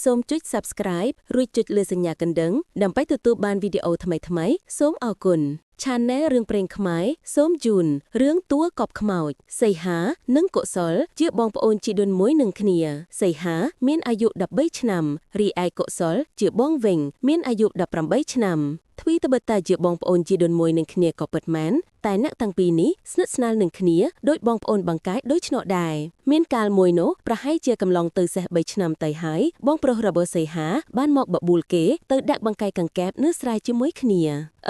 សូមចុច Subscribe រួចចុចលើសញ្ញាកណ្ដឹងដើម្បីទទួលបានវីដេអូថ្មីៗសូមអរគុណ Channel រឿងព្រេងខ្មែរសូមជូនរឿងតួកប់ខ្មោចសីហានិងកុសលជាបងប្អូនជីដូនមួយនឹងគ្នាសីហាមានអាយុ13ឆ្នាំរីឯកុសលជាបងវិញមានអាយុ18ឆ្នាំទ្វីត្បិតតែជាបងប្អូនជីដូនមួយនឹងគ្នាក៏ពិតមែនតែអ្នកទាំងពីរនេះស្និទ្ធស្នាលនឹងគ្នាដោយបងប្អូនបង្កើតដូចឆ្នោតដែរមានកាលមួយនោះប្រហែលជាកំឡុងទៅសេះ3ឆ្នាំទៅហើយបងប្រុសរបស់សីហាបានមកបបួលគេទៅដាក់បង្កាយកង្កែបនៅស្រែជាមួយគ្នា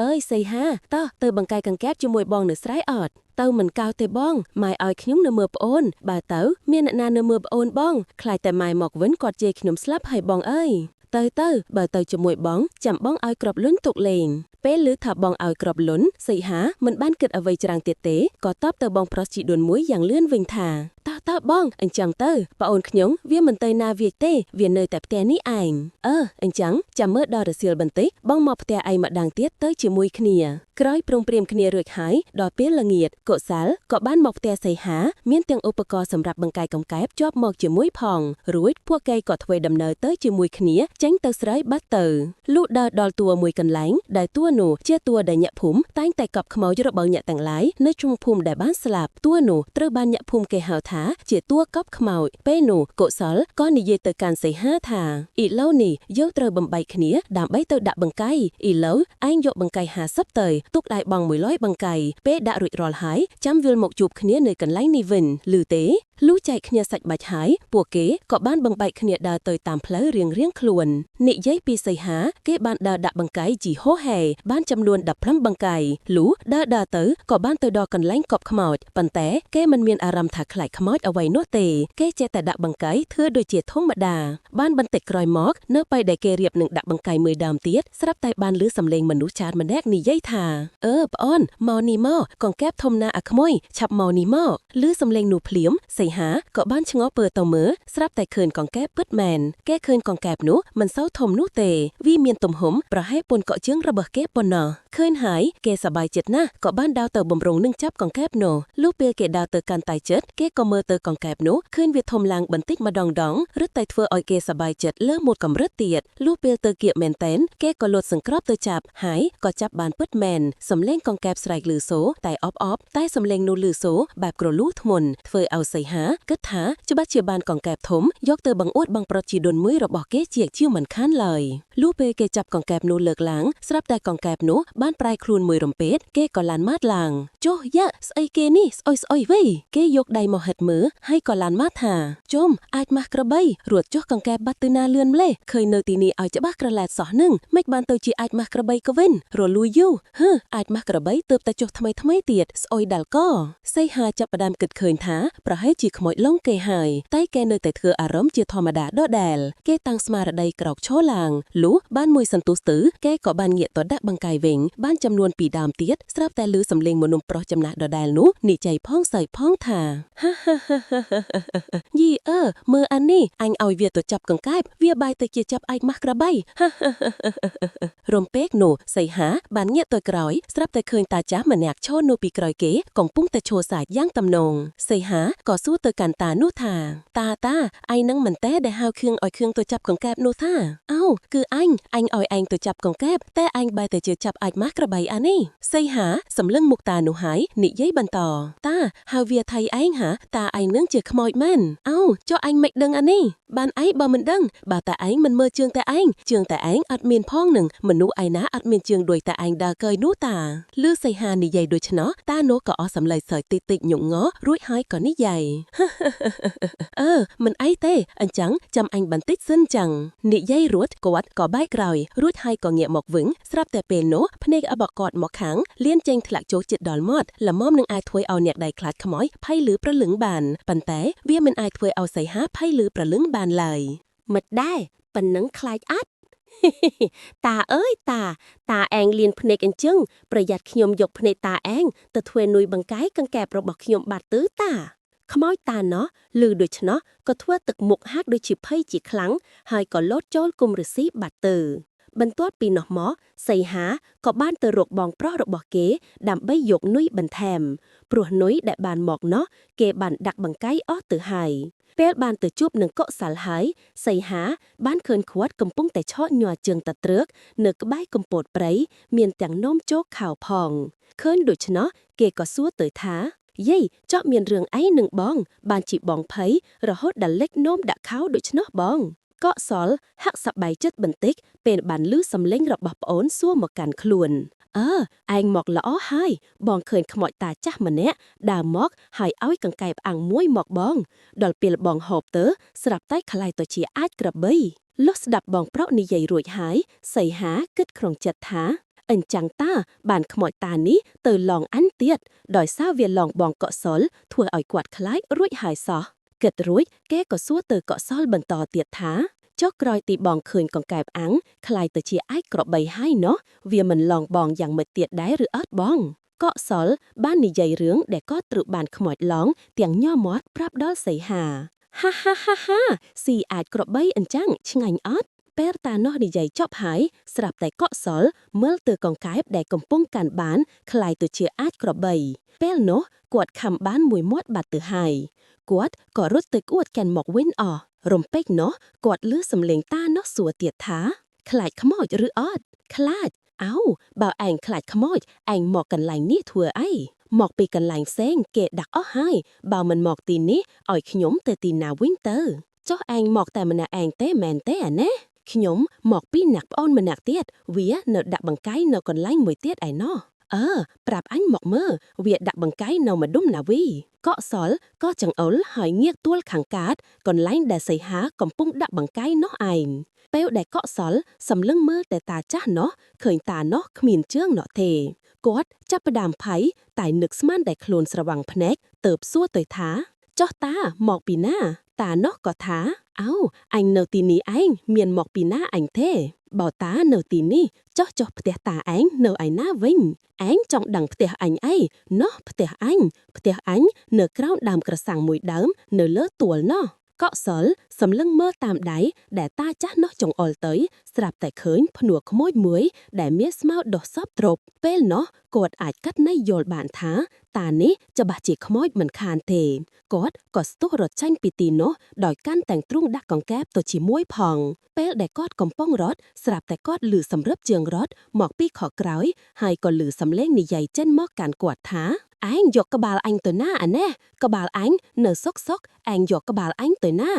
អើយសីហាតោះទៅបង្កាយកង្កែបជាមួយបងនៅស្រែអត់ទៅមិនកោទេបងម៉ែឲ្យខ្ញុំនៅមើលប្អូនបើទៅមានអ្នកណានៅមើលប្អូនបងខ្លាចតែម៉ែមកវិញគាត់ជេរខ្ញុំស្លាប់ហើយបងអើយទៅបើទៅជាមួយបងចាំបងឲ្យក្របលុនទុកលេងពេលឮថាបងឲ្យក្របលុនសីហាមិនបានគិតអ្វីច្រើនទៀតទេក៏តបទៅបងប្រុសជីដូនមួយយ៉ាងលឿនវិញថាតើបងអញ្ចឹងទៅប្អូនខ្ញុំវាមិនទៅណាវាទេវានៅតែផ្ទះនេះឯងអញ្ចឹងចាំមើលដល់រសៀលបន្តិចបងមកផ្ទះឯងម្ដងទៀតទៅជាមួយគ្នាក្រោយព្រមព្រៀងគ្នារួចហើយដល់ពេលល្ងាចកុសលក៏បានមកផ្ទះសីហាមានទាំងឧបករណ៍សម្រាប់បង្កាយកង្កែបជាប់មកជាមួយផងរួចពួកគេក៏ធ្វើដំណើរទៅជាមួយគ្នាចេញទៅស្រីបាត់ទៅលុះដើរដល់តួមួយកន្លែងដែលតួនោះជាតួដែលញាក់ភូមិតែងតែកប់ខ្មោចរបស់ញាក់ទាំងឡាយនៅជុំភូមិដែលបានស្លាប់តួនោះត្រូវបានញាក់ភូមិគេហៅថាជាតួកប់ខ្មោចពេលនោះកុសលក៏និយាយទៅកាន់សីហាថាឥឡូវនេះយើងត្រូវបំបែកគ្នាដើម្បីទៅដាក់បង្កាយឥឡូវឯងយកបង្កាយ50ទៅទុកដៃបង100បង្កាយពេលដាក់រួចរាល់ហើយចាំវិលមកជួបគ្នានៅកន្លែងនេះវិញឮទេលុះចែកគ្នាសាច់បាច់ហើយពួកគេក៏បានបំបែកគ្នាដើរទៅតាមផ្លូវរៀងៗខ្លួននិយាយពីសីហាគេបានដើរដាក់បង្កាយជីហោហែបានចំនួន15បង្កាយលុះដើរទៅក៏បានទៅដល់កន្លែងកប់ខ្មោចប៉ុន្តែគេមិនមានអារម្មណ៍ថាខ្លាចខ្មោចអ្វីនោះទេគេចេះតែដាក់បង្កាយធ្វើដូចជាធម្មតាបានបន្តិចក្រោយមកនៅពេលដែលគេរៀបនឹងដាក់បង្កាយមួយដើមទៀតស្រាប់តែបានឮសំឡេងមនុស្សចាតម្នាក់និយាយថាប្អូនមកនេះមកកង្កែបធំណាស់អាក្មួយឆាប់មកនេះមកឮសំឡេងនោះភ្លាមសីហាក៏បានឆ្ងល់ពើទៅមើលស្រាប់តែឃើញកង្កែបពិតមែនគេឃើញកង្កែបនោះមិនសូវធំនោះទេវាមានទំហំប្រហែលប៉ុនកក់ជើងរបស់គេប៉ុណ្ណោះឃើញហើយគេសប្បាយចិត្តណាស់ក៏បានដើរទៅបំរុងនឹងចាប់កង្កែបនោះលុះពេលគេដើរទៅកាន់តែចិត្តគេក៏មើលទៅកង្កែបនោះឃើញវាធំឡើងបន្តិចម្ដងរឹតតែធ្វើឲ្យគេសប្បាយចិត្តលើមួយកម្រិតទៀតលុះពេលទៅគៀកមែនតែនគេក៏លូតសង្គ្រាប់ទៅចាប់ហើយក៏ចាប់បានពិតមែនសំឡេងកង្កែបស្រែកលឺសូតែអបតែសំឡេងនោះលឺសូបែបក្រលូធ្ងន់ធ្វើឲ្យសីហាគិតថាច្បាស់ជាបានកង្កែបធំយកទៅបង្អួតបងប្រុសជីដូនមួយរបស់គេជាមិនខានឡើយលុះពេលគេចាប់កង្កែបនោះលើកឡើងស្រាប់តែកង្កែបនោះបានប្រែខ្លួនមួយរំពេតគេក៏ឡានម៉ាតឡើងចុះយ៉ាស្អីគេនេះស្អុយវិញគេយកដៃមកហិតមើលហើយក៏ឡានម៉ាតថាជុំអាចម៉ាស់ក្របីរត់ចុះកង្កែបបាត់ទៅណាលឿនម្លេះឃើញនៅទីនេះឲ្យច្បាស់ក្រឡែតសោះនឹងមិនបានទៅជាអាចម៉ាស់ក្របីក៏វិញរលួយយូអាចម៉ាស់ក្របីទើបតែចុះថ្មីទៀតស្អុយដាល់កសីហាចាប់ផ្ដើមគិតឃើញថាប្រហែលជាខ្មោចលងគេហើយតែគេនៅតែធ្វើអារម្មណ៍ជាធម្មតាដដែលគេតាំងស្មារតីក្រោកឈរឡើងលុះបានមួយសន្ទុះទៅគេក៏បានងាកទៅដាក់បង្កាយវិញបានចំនួន2ដើមទៀតស្រាប់តែឮសំឡេងមនុស្សប្រុសចំណាស់ដដែលនោះនិយាយផងសើចផងថាយីមើលអានេះអញឲ្យវាទៅចាប់កង្កែបវាបាយទៅជាចាប់អាចម៉ាស់ក្របីរំពេកនោះសីហាបានងាកទៅក្រោយស្រាប់តែឃើញតាចាស់ម្នាក់ឈរនៅពីក្រោយគេកំពុងតែឈរសាច់យ៉ាងតំណងសីហាក៏សួរទៅកាន់តានោះថាតាឯងនឹងមិនទេដែលហៅខឿងឲ្យខឿងទៅចាប់កង្កែបនោះថាគឺអញឲ្យឯងទៅចាប់កង្កែបតែឯងបែរទៅជាចាប់អាចម៉ាស់ក្របីអានេះសីហាសម្លឹងមុខតានោះហើយនិយាយបន្តតាហៅវាថៃឯងតាឯងនឹងជាខ្មោចមែនចុះឯងមិនដឹងអានេះបានឯងបើមិនដឹងបើតាឯងមិនមើលជើងតែឯងអត់មានផងនឹងមនុស្សឯណាអត់មានជើងដូចតាឯងដើរកើយនោះតាលឺសីហានិយាយដូច្នោះតានោះក៏អស់សម្លេងសើចតិចញងរួចហើយក៏និយាយមិនអីទេអញ្ចឹងចាំអញបន្តិចសិនចឹងនិយាយរួចគាត់ក៏បែកក្រោយរួចហើយក៏ងាកមកវិញស្រាប់តែពេលនោះភ្នែករបស់គាត់មកខាងលៀនចេញធ្លាក់ចូលចិត្តដល់មាត់ល្មមនឹងអាចធ្វើឲ្យអ្នកដៃខ្លាចខ្មោចភ័យលឺប្រលឹងបានប៉ុន្តែវាមិនអាចធ្វើឲ្យសីហាភ័យលឺប្រលឹងបានឡើយមិនដែរប៉ុណ្ណឹងខ្លាចអត់តាអើយតាឯងលៀនភ្នែកអញ្ចឹងប្រយ័ត្នខ្ញុំយកភ្នែកតាឯងទៅធ្វើនុយបង្កាយកង្កែបរបស់ខ្ញុំបាត់ទៅតាខ្មោចតាណោះឮដូច្នោះក៏ធ្វើទឹកមុខហាក់ដូចជាភ័យជាខ្លាំងហើយក៏លោតចូលគុំឫស្សីបាត់ទៅ បន្ទាត់ពីនោះមកសីហាក៏បានទៅរកបងប្រុសរបស់គេដើម្បីយកនុយបន្ថែមព្រោះនុយដែលបានមកនោះគេបានដាក់បង្កាយអស់ទៅហើយពេលបានទៅជួបនឹងកុសលហើយសីហាបានឃើញគាត់កំពុងតែឆក់ញ័រជើងតត្រឹកនៅក្បែរកំពតព្រៃមានទាំងនំជោកខៅផងឃើញដូច្នោះគេក៏សួរទៅថាយាយចော့មានរឿងអីនឹងបងបានជីបងភ័យរហូតដល់លេចនោមដាក់ខោដូច្នោះបងកុសលហាក់សប្បាយចិត្តបន្តិចពេលបានឮសំឡេងរបស់ប្អូនសួរមកកាន់ខ្លួនឯងមកល្អហើយបងឃើញខ្មោចតាចាស់ម្នាក់ដើរមកហើយឲ្យកង្កែបអាំងមួយមកបងដល់ពេលបងហូបទៅស្រាប់តែខ្លាយទៅជាអាចក្របីលុះស្ដាប់បងប្រុសនិយាយរួចហើយសីហាគិតក្នុងចិត្តថាអញ្ចឹងតាបានខ្មោចតានេះទៅឡងអញទៀតដោយសារវាឡងបងកុសលធ្វើឲ្យគាត់ខ្លាចរួចហើយសោះគិតរួចគេក៏សួរទៅកុសលបន្តទៀតថាចុះក្រោយទីបងឃើញកង្កែបអាំងខ្លាយទៅជាអាចក្របីហើយណោះវាមិនឡងបងយ៉ាងម៉េចទៀតដែរឬអត់បងកុសលបាននិយាយរឿងដែលក៏ត្រូវបានខ្មោចឡងទាំងញ័រមាត់ប្រាប់ដល់សីហាហាហាហាហាស៊ីអាចក្របីអញ្ចឹងឆ្ងាញ់អត់ពេលតានោះនិយាយចប់ហើយស្រាប់តែកុសលមើលទៅកង្កែបដែលកំពុងកាន់បានខ្លាយទៅជាអាចក្របីពេលនោះគាត់ខំបានមួយមាត់បាត់ទៅហើយគាត់ក៏រត់ទៅអួតកាន់មកវិញអស់រំពេចនោះគាត់ឮសំឡេងតានោះសួរទៀតថាខ្លាចខ្មោចឬអត់ខ្លាចបើឯងខ្លាចខ្មោចឯងមកកន្លែងនេះធ្វើអីមកពីកន្លែងផ្សេងគេដាក់អស់ហើយបើមិនមកទីនេះឲ្យខ្ញុំទៅទីណាវិញទៅចុះឯងមកតែម្នាក់ឯងទេមែនទេអាណាខ្ញុំមកពីអ្នកប្អូនម្នាក់ទៀតវានៅដាក់បង្កាយនៅកន្លែងមួយទៀតឯណោះប្រាប់អញមកមើលវាដាក់បង្កាយនៅម្ដុំណាវីកុសលក៏ចង្អុលហើយងាកទួលខាងកាតកន្លែងដែលសីហាកំពុងដាក់បង្កាយនោះឯងពេលដែលកុសលសម្លឹងមើលតែតាចាស់នោះឃើញតានោះគ្មានជើងនោះទេគាត់ចាប់ផ្ដើមភ័យតែនឹកស្មានតែខ្លួនស្រវាំងភ្នែកទៅសួរទៅថាចុះតាមកពីណាតានោះក៏ថាអញនៅទីនេះឯងមានមកពីណាអញទេបើតានៅទីនេះចុះផ្ទះតាឯងនៅឯណាវិញឯងចង់ដឹងផ្ទះអញអីណោះផ្ទះអញនៅក្រោមដើមក្រសាំងមួយដើមនៅលើទួលណោះកុសលសម្លឹងមើលតាមដៃដែលតាចាស់នោះចង្អុលទៅស្រាប់តែឃើញភ្នួរក្មួយមួយដែលមានស្មៅដុះសពទ្រពពេលនោះគាត់អាចកាត់ន័យយល់បានថាតានេះច្បាស់ជាខ្មោចមិនខានទេគាត់ក៏ស្ទុះរត់ចេញពីទីនោះដោយកាន់តែងទ្រូងដាក់កង្កែបទៅជាមួយផងពេលដែលគាត់កំពុងរត់ស្រាប់តែគាត់ឮសម្រឹបជើងរត់មកពីខក្រោយហើយក៏ឮសំឡេងនិយាយចេញមកកាន់គាត់ថាឯងយកក្បាលអញទៅណាអានេះក្បាលអញនៅសុកឯងយកក្បាលអញទៅណា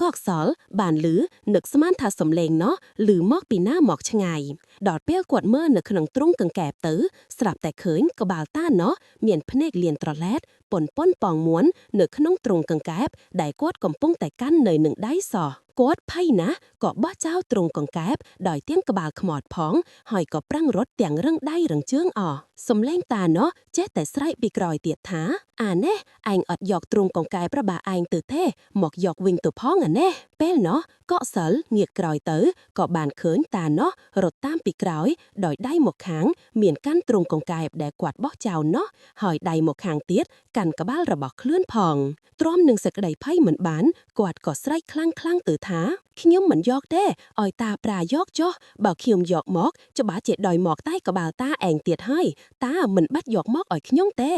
កុសលបានឮនឹកស្មានថាសំឡេងនោះឮមកពីណាមកឆ្ងាយដល់ពេលគាត់មើលនៅក្នុងទ្រុងកង្កែបទៅស្រាប់តែឃើញក្បាលតានោះមានភ្នែកលៀនត្រឡែតប៉ុនប៉ងមួននៅក្នុងទ្រុងកង្កែបដែលគាត់កំពុងតែកាន់នៅនឹងដៃសោះគាត់ភ័យណាស់ក៏បោះចោលទ្រុងកង្កែបដោយទាំងក្បាលខ្មោចផងហើយក៏ប្រាំងរត់ទាំងរឹងដៃរឹងជើងអស់សំឡេងតានោះចេះតែស្រែកពីក្រោយទៀតថាអានេះឯងអត់យកទ្រុងកង្កែបរបស់ឯងទៅទេមកយកវិញទៅផងអានេះពេលនោះកុសលងាកក្រោយទៅក៏បានឃើញតានោះរត់តាមពីក្រោយដោយដៃមកខាងមានកាន់ទ្រុងកង្កែបដែលគាត់បោះចោលនោះហើយដៃមកខាងទៀតកាន់ក្បាលរបស់ខ្លួនផងទ្រាំនឹងសេចក្តីភ័យមិនបានគាត់ក៏ស្រែកខ្លាំងទៅថាខ្ញុំមិនយកទេឲ្យតាប្រាយកចុះបើខ្ញុំយកមកច្បាស់ជាដោយមកតែក្បាលតាឯងទៀតហើយតាមិនបាច់យកមកឲ្យខ្ញុំទេ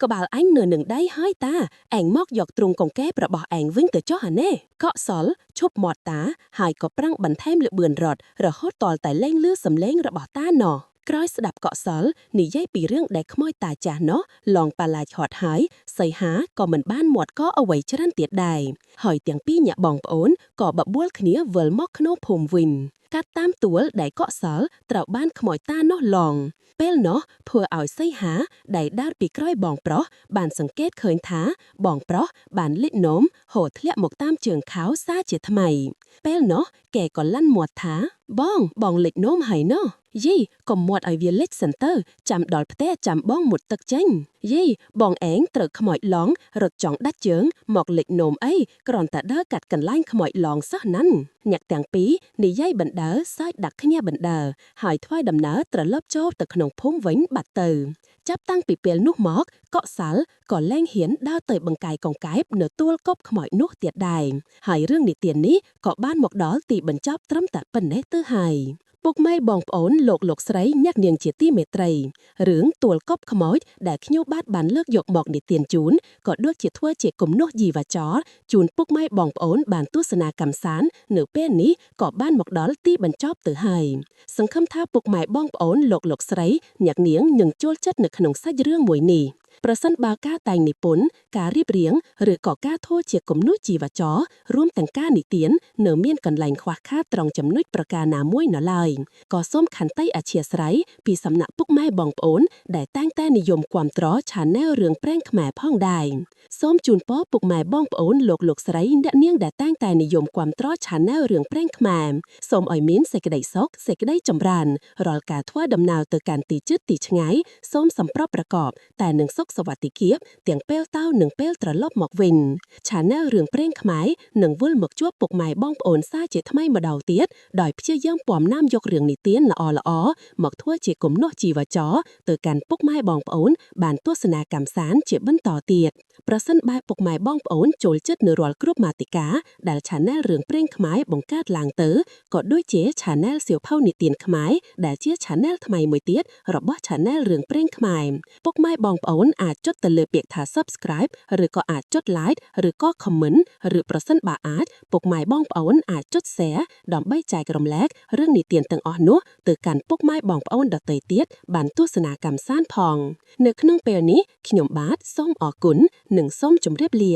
ក្បាលអញនៅនឹងដៃហើយតាឯងមកយកទ្រុងកង្កែបរបស់ឯងវិញទៅចុះអានេះកុសលឈប់មាត់តាហើយក៏ប្រាំងបន្ថែមលបឿនរត់រហូតតតែលែងឮសំឡេងរបស់តាណោះក្រោយស្ដាប់កុសលនិយាយពីរឿងដែលខ្មោចតាចាស់នោះឡងប៉ាឡាចហត់ហើយសីហាក៏មិនបានមាត់ក៏អ្វីច្រើនទៀតដែរហើយទាំងពីរញាក់បងប្អូនក៏បបួលគ្នាវិលមកក្នុងភូមិវិញកាត់តាមទួលដែលកុសលត្រូវបានខ្មោចតានោះឡងពេលនោះធ្វើឲ្យសីហាដែលដើរពីក្រោយបងប្រុសបានសង្កេតឃើញថាបងប្រុសបានលិចនោមហូរធ្លាក់មកតាមជើងខោសាជាថ្មីពេលនោះគេក៏លាន់មាត់ថាបងលិចនោមហើយណោះ យីកុំមាត់ឲ្យវាលេចសិនទៅចាំដល់ផ្ទះចាំបងមុតទឹកចេញយីបងឯងត្រូវខ្មោចឡងរត់ចង់ដាច់ជើងមកលេចនោមអីគ្រាន់តែដើរកាត់កន្លែងខ្មោចឡងសោះណាន់ញាក់ទាំងពីរនិយាយបណ្ដើសើចដាក់គ្នាបណ្ដើហើយថ្វាយដំណើរត្រឡប់ចូលទៅក្នុងភូមិវិញបាត់ទៅចាប់តាំងពីពេលនោះមកកក់សាល់ក៏លែងហ៊ានដើរទៅបង្កាយកង្កែបនៅទួលកប់ខ្មោចនោះទៀតដែរហើយរឿងនិទាននេះក៏បានមកដល់ទីបញ្ចប់ត្រឹមតែប៉ុណ្ណេះទៅហើយពុកម៉ែបងប្អូនលោកស្រីអ្នកនាងជាទីមេត្រីរឿងទួលកប់ខ្មោចដែលខ្ញុំបានលើកយកមកនិទានជូនក៏ដូចជាធ្វើជាគំនូសជីវចលជូនពុកម៉ែបងប្អូនបានទស្សនាកម្មសាន្តនៅពេលនេះក៏បានមកដល់ទីបញ្ចប់ទៅហើយសង្ឃឹមថាពុកម៉ែបងប្អូនលោកស្រីអ្នកនាងនឹងចូលចិត្តនៅក្នុងសាច់រឿងមួយនេះប្រសិនបើការតែងនិពន្ធការរៀបរៀងឬក៏ការធ្វើជាគំនូសជីវចលរួមទាំងការនិទាននៅមានកន្លែងខ្វះខាតត្រង់ចំណុចប្រការណាមួយនៅឡើយក៏សូមខន្តីអធ្យាស្រ័យពីសំណាក់ពុកម៉ែបងប្អូនដែលតែងតែនិយមគាំទ្រ Channel រឿងព្រេងខ្មែរផងដែរសូមជូនពរពុកម៉ែបងប្អូនលោកស្រីអ្នកនាងដែលតែងតែនិយមគាំទ្រ Channel រឿងព្រេងខ្មែរសូមឲ្យមានសេចក្តីសុខសេចក្តីចម្រើនរាល់ការធ្វើដំណើរទៅកាន់ទីជិតទីឆ្ងាយសូមសម្ប្រប់ប្រកបតែនឹងសុខសុវត្ថិភាពទាំងពេលទៅនិងពេលត្រឡប់មកវិញ Channel រឿងព្រេងខ្មែរនឹងវិលមកជួបពុកម៉ែបងប្អូនសាជាថ្មីម្ដងទៀតដោយព្យាយាមពំនាំយករឿងនិទានល្អៗមកធ្វើជាគំនូសជីវចលទៅកាន់ពុកម៉ែបងប្អូនបានទស្សនាកម្មសាន្តជាបន្តទៀតប្រសិនបើពុកម៉ែបងប្អូនចូលចិត្តនៅរាល់គ្រប់មាតិកាដែល Channel រឿងព្រេងខ្មែរបង្កើតឡើងទៅក៏ដូចជា Channel សៀវភៅនិទានខ្មែរដែលជា Channel ថ្មីមួយទៀតរបស់ Channel រឿងព្រេងខ្មែរពុកម៉ែបងប្អូនអាចចុចទៅលើពាក្យថា Subscribe ឬក៏អាចចុច Like ឬក៏ Comment ឬប្រសិនបើអាចពុកម៉ែបងប្អូនអាចចុច Share ដើម្បីចែករំលែករឿងនិទានទាំងអស់នោះទៅកាន់ពុកម៉ែបងប្អូនដទៃទៀតបានទស្សនាកម្មសាន្តផងនៅក្នុងពេលនេះខ្ញុំបាទសូមអរគុណនិងសូមជម្រាបលា